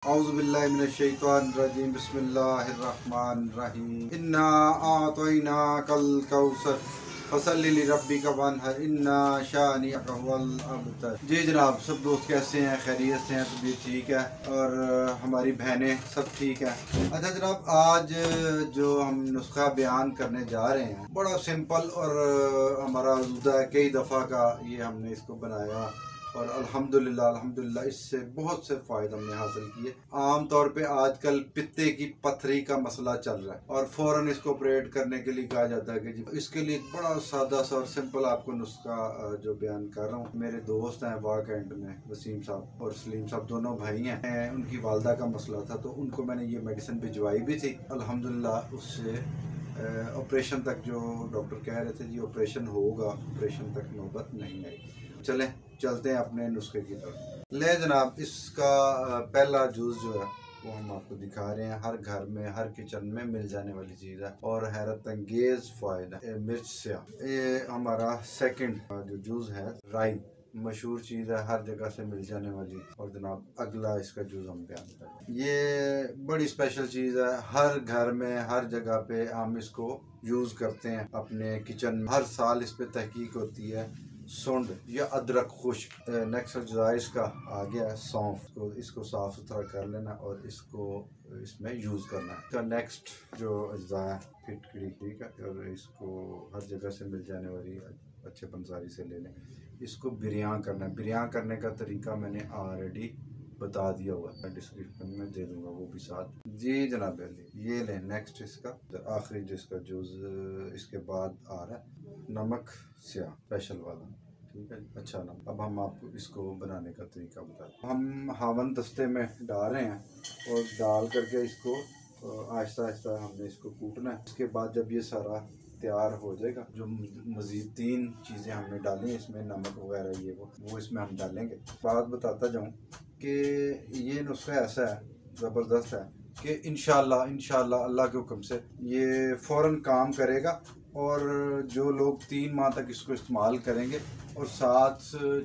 औज़ुबिल्लाहि मिनश्शैतानिर्रजीम बिस्मिल्लाहिर्रहमानिर्रहीम इन्ना आतैनाकल कौसर फसल्लि लिरब्बिका वन्हर इन्ना शानिअका हुवल अबतर। जी जनाब, सब दोस्त कैसे हैं? खैरियत से हैं? तबीयत ठीक है और हमारी बहनें सब ठीक है। अच्छा जनाब, आज जो हम नुस्खा बयान करने जा रहे हैं बड़ा सिंपल और हमारा है, कई दफ़ा का ये हमने इसको बनाया और अल्हम्दुलिल्लाह इससे बहुत से फ़ायदे हमने हासिल किए। आम तौर पे आजकल पित्ते की पथरी का मसला चल रहा है और फ़ौरन इसको ऑपरेट करने के लिए कहा जाता है कि जी इसके लिए बड़ा सादा सा और सिंपल आपको नुस्खा जो बयान कर रहा हूँ। मेरे दोस्त हैं वाक एंड में, वसीम साहब और सलीम साहब, दोनों भाई हैं। उनकी वालदा का मसला था तो उनको मैंने ये मेडिसिन भिजवाई भी थी। अल्हम्दुलिल्लाह उससे ऑपरेशन तक, जो डॉक्टर कह रहे थे जी ऑपरेशन होगा, ऑपरेशन तक नौबत नहीं आई। चलते हैं अपने नुस्खे की तरफ। ले जनाब, इसका पहला जूस जो है वो हम आपको दिखा रहे हैं। हर घर में, हर किचन में मिल जाने वाली चीज़ है और हैरत अंगेज फ़ायदा। मिर्च से ये हमारा सेकंड जो जूस है, राई मशहूर चीज़ है, हर जगह से मिल जाने वाली। और जनाब अगला इसका जूस हम बयान करें, ये बड़ी स्पेशल चीज़ है। हर घर में, हर जगह पे हम इसको यूज़ करते हैं अपने किचन में। हर साल इस पर तहकीक होती है। सुंड या अदरक खुश्क। नेक्स्ट जो इसका आ गया है सौंफ, तो इसको साफ़ सुथरा कर लेना और इसको इसमें यूज़ करना है। इसका नेक्स्ट जो अज्जा है फिटकड़ी, ठीक है, और इसको हर जगह से मिल जाने वाली अच्छे पंसारी से ले लें। इसको बिरयान करना है। बिरयान करने का तरीका मैंने ऑलरेडी बता दिया हुआ है, डिस्क्रिप्शन में दे दूंगा वो भी साथ। जी जनाब अली, ये लें नेक्स्ट इसका आखिरी जिसका जूस इसके बाद आ रहा है, नमक स्याह स्पेशल वाला, ठीक है। अच्छा ना, अब हम आपको इसको बनाने का तरीका बताते हैं। हम हावन दस्ते में डाल रहे हैं और डाल करके इसको आहिस्ता आहिस्ता हमने इसको कूटना है। इसके बाद जब ये सारा तैयार हो जाएगा, जो मज़ीद 3 चीज़ें हमने डाली हैं इसमें, नमक वगैरह ये वो इसमें हम डालेंगे। बात बताता जाऊँ कि ये नुस्खा ऐसा है, ज़बरदस्त है कि इंशाल्लाह अल्लाह के हुक्म से ये फ़ौरन काम करेगा। और जो लोग 3 माह तक इसको इस्तेमाल करेंगे और साथ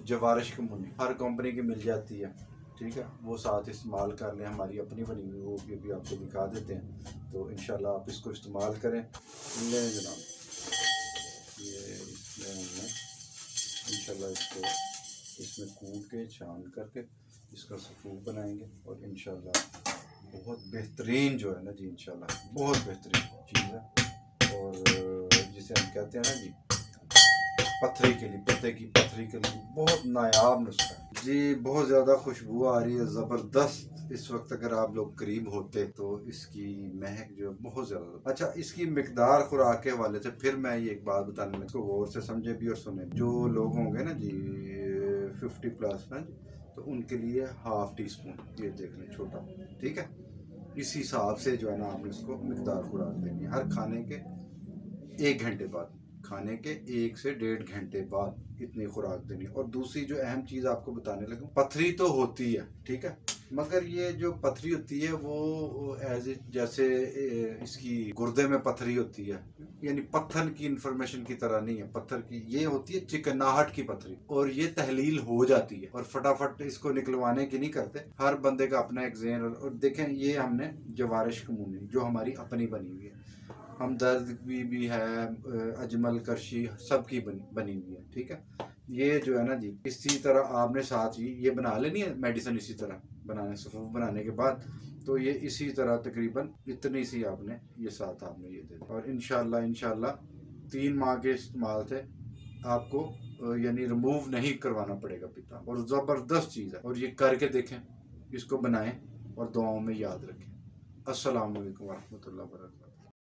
जवारिश कमूनी हर कंपनी की मिल जाती है, ठीक है, वो साथ इस्तेमाल कर लें। हमारी अपनी बनी हुई वो भी आपको दिखा देते हैं, तो इंशाल्लाह आप इसको इस्तेमाल करें। ले जनाब, ये इसमें हमने इंशाल्लाह इसको इसमें कूट के छान करके इसका सफ़ूफ बनाएंगे और इंशाल्लाह बहुत बेहतरीन जो है ना जी, इंशाल्लाह बहुत बेहतरीन चीज़ है। और जिसे हम कहते हैं ना जी पथरी के लिए, पित्ते की पथरी के लिए बहुत नायाब नुस्खा है जी। बहुत ज़्यादा खुशबू आ रही है, ज़बरदस्त। इस वक्त अगर आप लोग करीब होते तो इसकी महक जो है बहुत ज़्यादा। अच्छा, इसकी मिकदार खुराक के हवाले से फिर मैं ये एक बात बताने में, इसको गौर से समझे भी और सुने। जो लोग होंगे ना जी 50+ ना जी, तो उनके लिए ½ टीस्पून, ये देख लें छोटा, ठीक है। इस हिसाब से जो है ना आपने इसको मिकदार खुराक देनी है। हर खाने के 1 घंटे बाद, खाने के 1 से 1.5 घंटे बाद इतनी खुराक देनी। और दूसरी जो अहम चीज़ आपको बताने लगा, पथरी तो होती है, ठीक है, मगर ये जो पथरी होती है वो जैसे इसकी गुर्दे में पथरी होती है, यानी पत्थर की इन्फॉर्मेशन की तरह नहीं है। पत्थर की ये होती है चिकनाहट की पथरी, और ये तहलील हो जाती है और फटाफट इसको निकलवाने की नहीं करते। हर बंदे का अपना एक ज़हन। और देखें, ये हमने जवारिश कमूनी जो हमारी अपनी बनी हुई है, हमदर्द भी है, अजमल करशी सबकी बनी हुई है, ठीक है। ये जो है ना जी, इसी तरह आपने साथ ही ये बना लेनी है मेडिसिन। इसी तरह बनाने, सफ़ूफ बनाने के बाद तो ये इसी तरह तकरीबन इतनी सी आपने ये साथ आपने ये दे दी। और इंशाल्लाह 3 माह के इस्तेमाल से आपको यानी रिमूव नहीं करवाना पड़ेगा पित्ता। और ज़बरदस्त चीज़ है, और ये करके देखें, इसको बनाएं और दुआओं में याद रखें। अस्सलाम वालेकुम वरहमतुल्लाहि वबरकातुहू।